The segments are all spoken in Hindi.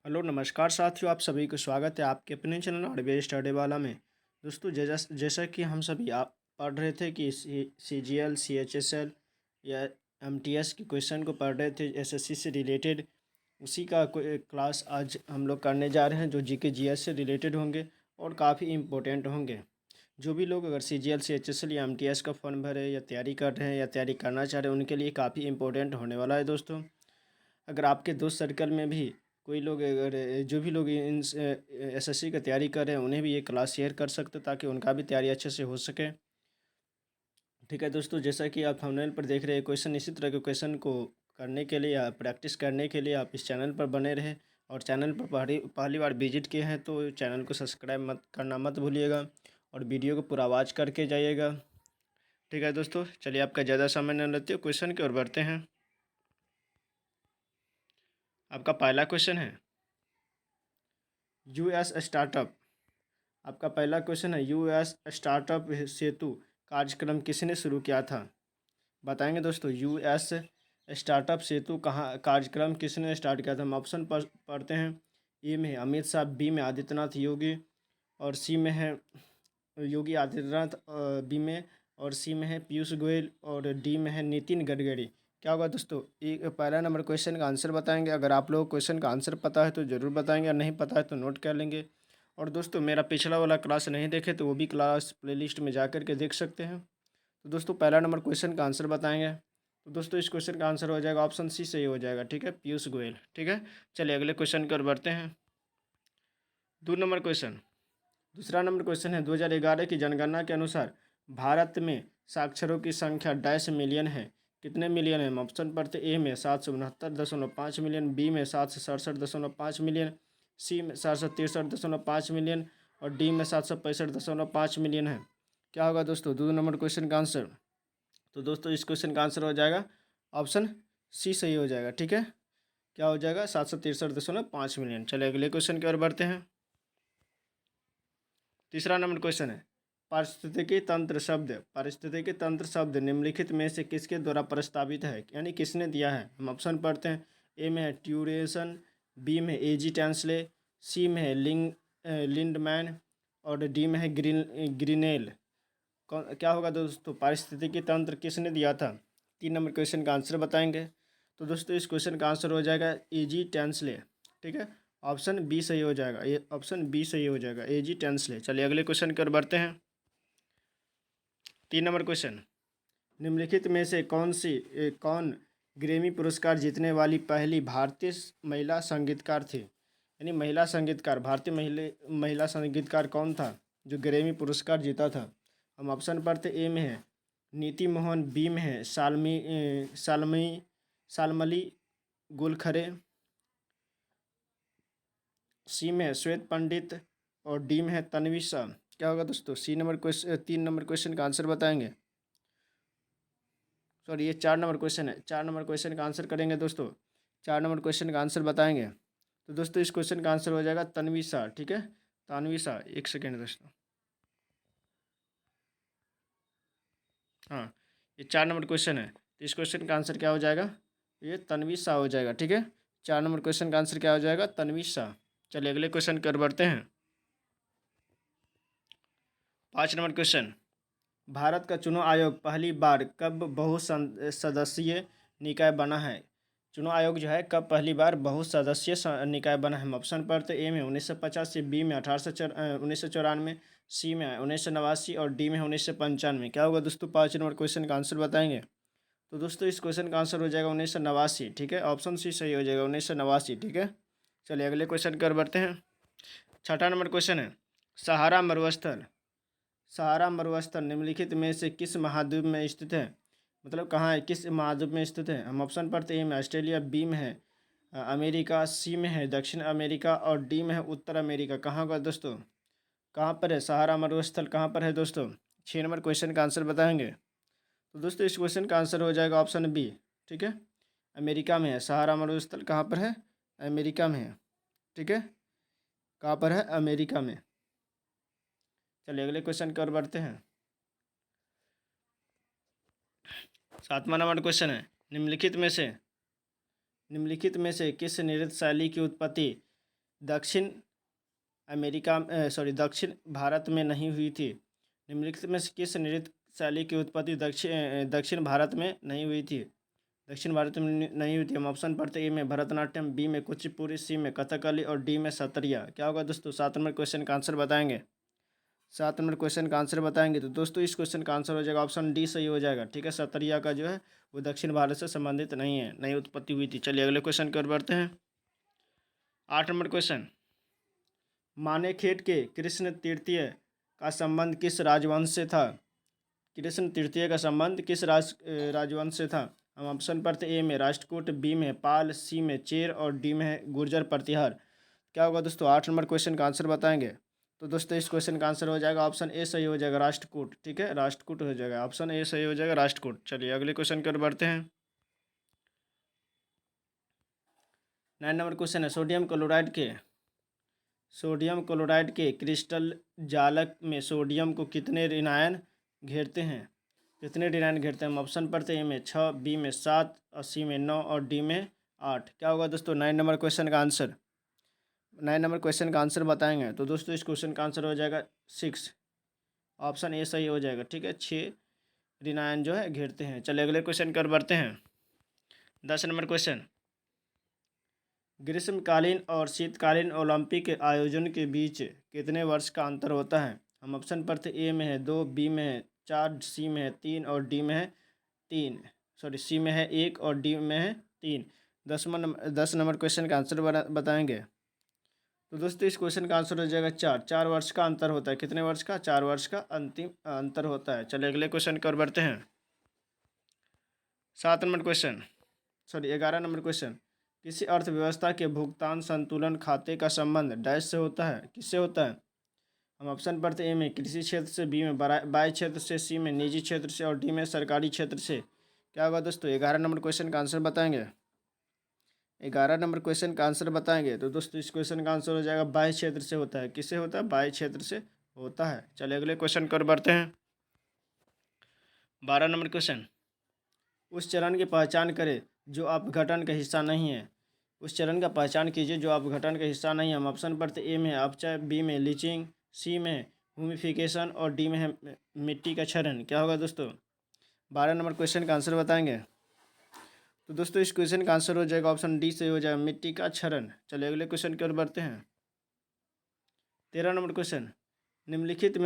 हेलो नमस्कार साथियों, आप सभी को स्वागत है आपके अपने चैनल हार्डवेयर स्टडी वाला में। दोस्तों जैसा कि हम सभी आप पढ़ रहे थे कि C G L C H S L या एम टी एस के क्वेश्चन को पढ़ रहे थे एस एस सी से रिलेटेड, उसी का कोई क्लास आज हम लोग करने जा रहे हैं जो जी के जी एस से रिलेटेड होंगे और काफ़ी इम्पोर्टेंट होंगे। जो भी लोग अगर C G L C H S L या एम टी एस का फॉर्म भरे या तैयारी कर रहे हैं या तैयारी करना चाह रहे हैं उनके लिए काफ़ी इम्पोर्टेंट होने वाला है। दोस्तों अगर आपके दोस्त सर्कल में भी कोई लोग, अगर जो भी लोग इन एसएससी की तैयारी कर रहे हैं उन्हें भी ये क्लास शेयर कर सकते ताकि उनका भी तैयारी अच्छे से हो सके। ठीक है दोस्तों, जैसा कि आप थंबनेल पर देख रहे हैं क्वेश्चन, इसी तरह के क्वेश्चन को करने के लिए या प्रैक्टिस करने के लिए आप इस चैनल पर बने रहें। और चैनल पर पहली बार विजिट किए हैं तो चैनल को सब्सक्राइब मत भूलिएगा और वीडियो को पूरा वॉच करके जाइएगा। ठीक है दोस्तों, चलिए आपका ज़्यादा समय न लेते हुए क्वेश्चन की ओर बढ़ते हैं। आपका पहला क्वेश्चन है यूएस स्टार्टअप। आपका पहला क्वेश्चन है यूएस स्टार्टअप सेतु कार्यक्रम किसने शुरू किया था? बताएंगे दोस्तों, यूएस स्टार्टअप सेतु कहाँ कार्यक्रम किसने स्टार्ट किया था? हम ऑप्शन पढ़ते हैं। ए में है अमित शाह, बी में आदित्यनाथ योगी और सी में है योगी आदित्यनाथ, बी में और सी में है पीयूष गोयल और डी में है नितिन गडकरी। क्या होगा दोस्तों? एक पहला नंबर क्वेश्चन का आंसर बताएंगे। अगर आप लोगों को क्वेश्चन का आंसर पता है तो ज़रूर बताएंगे, और नहीं पता है तो नोट कर लेंगे। और दोस्तों मेरा पिछला वाला क्लास नहीं देखे तो वो भी क्लास प्लेलिस्ट में जा कर के देख सकते हैं। तो दोस्तों पहला नंबर क्वेश्चन का आंसर बताएंगे। तो दोस्तों इस क्वेश्चन का आंसर हो जाएगा ऑप्शन सी सही हो जाएगा। ठीक है, पीयूष गोयल। ठीक है, चलिए अगले क्वेश्चन की ओर बढ़ते हैं। दूसरा नंबर क्वेश्चन है 2011 की जनगणना के अनुसार भारत में साक्षरों की संख्या डैश मिलियन है। कितने मिलियन है? हम ऑप्शन पढ़ते ए में 769.5 मिलियन, बी में 767.5 मिलियन, सी में 763.5 मिलियन और डी में 765.5 मिलियन है। क्या होगा दोस्तों दो नंबर क्वेश्चन का आंसर? तो दोस्तों इस क्वेश्चन का आंसर हो जाएगा ऑप्शन सी सही हो जाएगा। ठीक है, क्या हो जाएगा? 763.5 मिलियन। चलिए अगले क्वेश्चन की ओर बढ़ते हैं। तीसरा नंबर क्वेश्चन है पारिस्थितिकी तंत्र शब्द निम्नलिखित में से किसके द्वारा प्रस्तावित है, यानी किसने दिया है? हम ऑप्शन पढ़ते हैं। ए में है ट्यूरेसन, बी में एजी टेंसले, सी में है लिंडमैन और डी में है ग्रीनेल। कौन क्या होगा दोस्तों? पारिस्थितिकी तंत्र किसने दिया था? तीन नंबर क्वेश्चन का आंसर बताएंगे। तो दोस्तों इस क्वेश्चन का आंसर हो जाएगा एजी टेंसले। ठीक है, ऑप्शन बी सही हो जाएगा। ये ऑप्शन बी सही हो जाएगा, एजी टेंसले। चलिए अगले क्वेश्चन की ओर बढ़ते हैं। तीन नंबर क्वेश्चन, निम्नलिखित में से कौन ग्रैमी पुरस्कार जीतने वाली पहली भारतीय महिला संगीतकार थी? यानी महिला संगीतकार, भारतीय महिला संगीतकार कौन था जो ग्रैमी पुरस्कार जीता था? हम ऑप्शन पढ़ते ए में है नीति मोहन, बी में है सालमली गुलखरे, सी में है श्वेत पंडित और डी में है तन्वी शाह। क्या होगा दोस्तों? सी नंबर क्वेश्चन, तीन नंबर क्वेश्चन का आंसर बताएंगे। सॉरी, ये चार नंबर क्वेश्चन है। चार नंबर क्वेश्चन का आंसर करेंगे दोस्तों। चार नंबर क्वेश्चन का आंसर बताएंगे। तो दोस्तों इस क्वेश्चन का आंसर हो जाएगा तन्वी शाह। ठीक है, तन्वी शाह। एक सेकेंड दोस्तों। हाँ, ये चार नंबर क्वेश्चन है तो इस क्वेश्चन का आंसर क्या हो जाएगा? ये तन्वी शाह हो जाएगा। ठीक है, चार नंबर क्वेश्चन का आंसर क्या हो जाएगा? तन्वी शाह। चलिए अगले क्वेश्चन कर बढ़ते हैं। पाँच नंबर क्वेश्चन, भारत का चुनाव आयोग पहली बार कब बहुसदस्यीय निकाय बना है? चुनाव आयोग जो है कब पहली बार बहुसदस्यीय निकाय बना है? हम ऑप्शन पढ़ते ए में 1985, बी में 1994, सी में 1989 और डी में 1995। क्या होगा दोस्तों? पाँच नंबर क्वेश्चन का आंसर बताएंगे। तो दोस्तों इस क्वेश्चन का आंसर हो जाएगा 1989। ठीक है, ऑप्शन सी सही हो जाएगा, 1989। ठीक है, चलिए अगले क्वेश्चन कर बढ़ते हैं। छठा नंबर क्वेश्चन है सहारा मरुस्थल। सहारा मरुस्थल निम्नलिखित में से किस महाद्वीप में स्थित है? मतलब कहाँ है, किस महाद्वीप में स्थित है? हम ऑप्शन पढ़ते हैं। ऑस्ट्रेलिया, बी में है अमेरिका, सी में है दक्षिण अमेरिका और डी में है उत्तर अमेरिका। कहाँ होगा दोस्तों? कहाँ पर है सहारा मरुस्थल? कहाँ पर है दोस्तों? छः नंबर क्वेश्चन का आंसर बताएंगे। तो दोस्तों इस क्वेश्चन का आंसर हो जाएगा ऑप्शन बी। ठीक है, अमेरिका में है सहारा मरुस्थल। कहाँ पर है? अमेरिका में है। ठीक है, कहाँ पर है? अमेरिका में। चलिए अगले क्वेश्चन की ओर बढ़ते हैं। सातवां नंबर क्वेश्चन है निम्नलिखित में से किस नृत्य शैली की उत्पत्ति दक्षिण दक्षिण भारत में नहीं हुई थी। निम्नलिखित में से किस नृत्य शैली की उत्पत्ति दक्षिण भारत में नहीं हुई थी? दक्षिण भारत में नहीं हुई थी। हम ऑप्शन पढ़ते ए में भरतनाट्यम, बी में कुचिपुड़ी, सी में कथकली और डी में सत्रिया। क्या होगा दोस्तों? 7 नंबर क्वेश्चन का आंसर बताएंगे। 7 नंबर क्वेश्चन का आंसर बताएंगे तो दोस्तों इस क्वेश्चन का आंसर हो जाएगा ऑप्शन डी सही हो जाएगा। ठीक है, सत्रिया का जो है वो दक्षिण भारत से संबंधित नहीं है, नई उत्पत्ति हुई थी। चलिए अगले क्वेश्चन की ओर बढ़ते हैं। 8 नंबर क्वेश्चन, मानेखेट के कृष्ण तृतीय का संबंध किस राजवंश से था? कृष्ण तृतीय का संबंध किस राजवंश से था? हम ऑप्शन पढ़ते ए में राष्ट्रकूट, बी में पाल, सी में चेर और डी में है गुर्जर प्रतिहार। क्या होगा दोस्तों? 8 नंबर क्वेश्चन का आंसर बताएंगे तो दोस्तों इस क्वेश्चन का आंसर हो जाएगा ऑप्शन ए सही हो जाएगा, राष्ट्रकूट। ठीक है, राष्ट्रकूट हो जाएगा, ऑप्शन ए सही हो जाएगा, राष्ट्रकूट। चलिए अगले क्वेश्चन की ओर बढ़ते हैं। 9 नंबर क्वेश्चन है, सोडियम क्लोराइड के क्रिस्टल जालक में सोडियम को कितने ऋणायन घेरते हैं? कितने ऋणायन घेरते हैं? हम ऑप्शन पढ़ते हैं ए में 6, बी में 7 और सी में 9 और डी में 8। क्या होगा दोस्तों 9 नंबर क्वेश्चन का आंसर? 9 नंबर क्वेश्चन का आंसर बताएंगे तो दोस्तों इस क्वेश्चन का आंसर हो जाएगा 6, ऑप्शन ए सही हो जाएगा। ठीक है, 6 ऋणायन जो है घेरते हैं। चलिए अगले क्वेश्चन की ओर बढ़ते हैं। 10 नंबर क्वेश्चन, ग्रीष्मकालीन और शीतकालीन ओलंपिक आयोजन के बीच कितने वर्ष का अंतर होता है? हम ऑप्शन पढ़ते ए में है 2, बी में है 4, सी में है 3 और डी में है 3, सी में है 1 और डी में है 3। 10 नंबर क्वेश्चन का आंसर बताएंगे तो दोस्तों इस क्वेश्चन का आंसर हो जाएगा 4 वर्ष का अंतर होता है। कितने वर्ष का? 4 वर्ष का अंतिम अंतर होता है। चलिए अगले क्वेश्चन की ओर बढ़ते हैं। 11 नंबर क्वेश्चन, किसी अर्थव्यवस्था के भुगतान संतुलन खाते का संबंध डैश से होता है? किससे होता है? हम ऑप्शन पढ़ते ए में कृषि क्षेत्र से, बी में बाह्य क्षेत्र से, सी में निजी क्षेत्र से और डी में सरकारी क्षेत्र से। क्या होगा दोस्तों? 11 नंबर क्वेश्चन का आंसर बताएंगे। 11 नंबर क्वेश्चन का आंसर बताएंगे तो दोस्तों इस क्वेश्चन का आंसर हो जाएगा बाह्य क्षेत्र से होता है। किससे होता है? बाह्य क्षेत्र से होता है। चलिए अगले क्वेश्चन की ओर बढ़ते हैं। 12 नंबर क्वेश्चन, उस चरण की पहचान करें जो अपघटन का हिस्सा नहीं है। उस चरण का पहचान कीजिए जो अपघटन का हिस्सा नहीं है। हम ऑप्शन पढ़ते ए में अपचय, बी में लीचिंग, सी में ह्यूमिफिकेशन और डी में है मिट्टी का क्षरण। क्या होगा दोस्तों? 12 नंबर क्वेश्चन का आंसर बताएंगे तो दोस्तों इस क्वेश्चन का आंसर हो जाएगा ऑप्शन डी से हो जाएगा, मिट्टी का क्षरण। चलिए अगले क्वेश्चन की ओर बढ़ते हैं। 13 नंबर क्वेश्चन, निम्नलिखित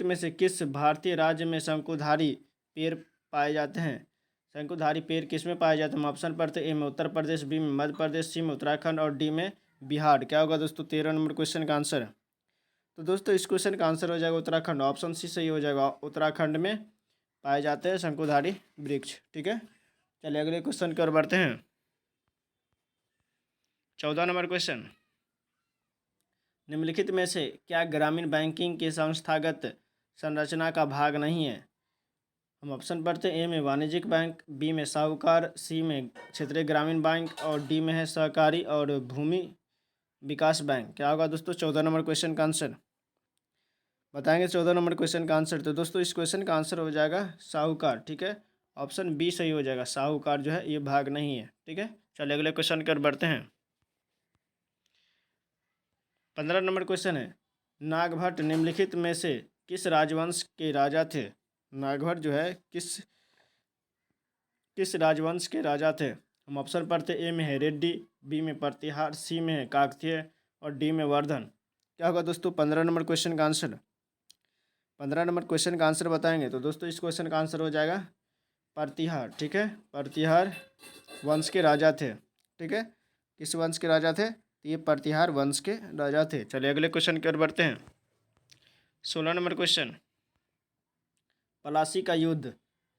में से किस भारतीय राज्य में शंकुधारी पेड़ पाए जाते हैं? शंकुधारी पेड़ किस में पाए जाते हैं? हम ऑप्शन पढ़ते ए में उत्तर प्रदेश, बी में मध्य प्रदेश, सी में उत्तराखंड और डी में बिहार। क्या होगा दोस्तों 13 नंबर क्वेश्चन का आंसर? तो दोस्तों इस क्वेश्चन का आंसर हो जाएगा उत्तराखंड, ऑप्शन सी सही हो जाएगा। उत्तराखंड में पाए जाते हैं शंकुधारी वृक्ष। ठीक है, चलिए अगले क्वेश्चन की ओर बढ़ते हैं। 14 नंबर क्वेश्चन, निम्नलिखित में से क्या ग्रामीण बैंकिंग की संस्थागत संरचना का भाग नहीं है? हम ऑप्शन पढ़ते हैं ए में वाणिज्यिक बैंक, बी में साहूकार, सी में क्षेत्रीय ग्रामीण बैंक और डी में है सहकारी और भूमि विकास बैंक। क्या होगा दोस्तों 14 नंबर क्वेश्चन का आंसर? बताएंगे 14 नंबर क्वेश्चन का आंसर तो दोस्तों इस क्वेश्चन का आंसर हो जाएगा साहूकार। ठीक है, ऑप्शन बी सही हो जाएगा, साहूकार जो है ये भाग नहीं है। ठीक है, चलिए अगले क्वेश्चन की ओर बढ़ते हैं। 15 नंबर क्वेश्चन है, नागभट्ट निम्नलिखित में से किस राजवंश के राजा थे? नागभट्ट जो है किस राजवंश के राजा थे? हम ऑप्शन पढ़ते ए में है रेड्डी, बी में प्रतिहार, सी में है काकतीय और डी में वर्धन। क्या होगा दोस्तों 15 नंबर क्वेश्चन का आंसर? 15 नंबर क्वेश्चन का आंसर बताएंगे तो दोस्तों इस क्वेश्चन का आंसर हो जाएगा प्रतिहार। ठीक है, प्रतिहार वंश के राजा थे। ठीक है, किस वंश के राजा थे? तो ये प्रतिहार वंश के राजा थे। चलिए अगले क्वेश्चन की ओर बढ़ते हैं। 16 नंबर क्वेश्चन, प्लासी का युद्ध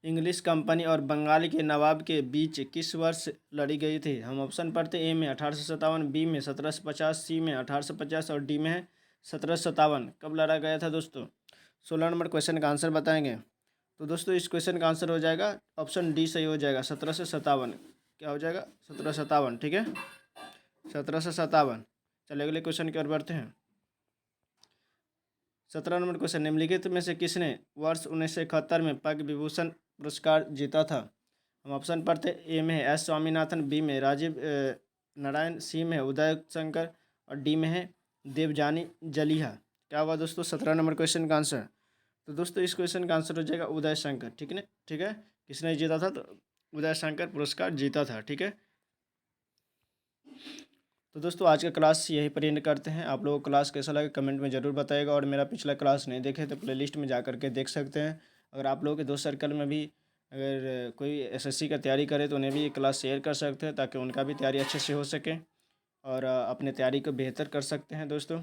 इंग्लिश कंपनी और बंगाल के नवाब के बीच किस वर्ष लड़ी गई थी? हम ऑप्शन पढ़ते ए में 1857, बी में 1750, सी में 1850 और डी में है 1757। कब लड़ा गया था दोस्तों? 16 नंबर क्वेश्चन का आंसर बताएंगे तो दोस्तों इस क्वेश्चन का आंसर हो जाएगा ऑप्शन डी सही हो जाएगा, 1757। क्या हो जाएगा? 1757। ठीक है, 1757। चलिए अगले क्वेश्चन की ओर बढ़ते हैं। 17 नंबर क्वेश्चन, निम्नलिखित में से किसने वर्ष 1971 में पद्म विभूषण पुरस्कार जीता था? हम ऑप्शन पढ़ते ए में है एस स्वामीनाथन, बी में राजीव नारायण, सी में है उदय शंकर और डी में है देवजानी जलिहा। क्या हुआ दोस्तों? 17 नंबर क्वेश्चन का आंसर। तो दोस्तों इस क्वेश्चन का आंसर हो जाएगा उदय शंकर। ठीक है, ठीक है। किसने जीता था? तो उदय शंकर पुरस्कार जीता था। ठीक है। तो दोस्तों आज का क्लास यहीं पर एंड करते हैं। आप लोगों को क्लास कैसा लगा कमेंट में ज़रूर बताइएगा, और मेरा पिछला क्लास नहीं देखे तो प्लेलिस्ट में जा करके देख सकते हैं। अगर आप लोगों के दोस्त सर्कल में भी अगर कोई एसएससी का तैयारी करे तो उन्हें भी ये क्लास शेयर कर सकते हैं, ताकि उनका भी तैयारी अच्छे से हो सके और अपने तैयारी को बेहतर कर सकते हैं दोस्तों।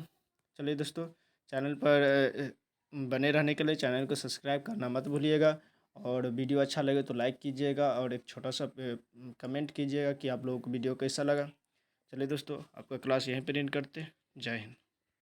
चलिए दोस्तों, चैनल पर बने रहने के लिए चैनल को सब्सक्राइब करना मत भूलिएगा, और वीडियो अच्छा लगे तो लाइक कीजिएगा और एक छोटा सा कमेंट कीजिएगा कि आप लोगों को वीडियो कैसा लगा। चलिए दोस्तों, आपका क्लास यहीं पर एंड करते हैं। जय हिंद।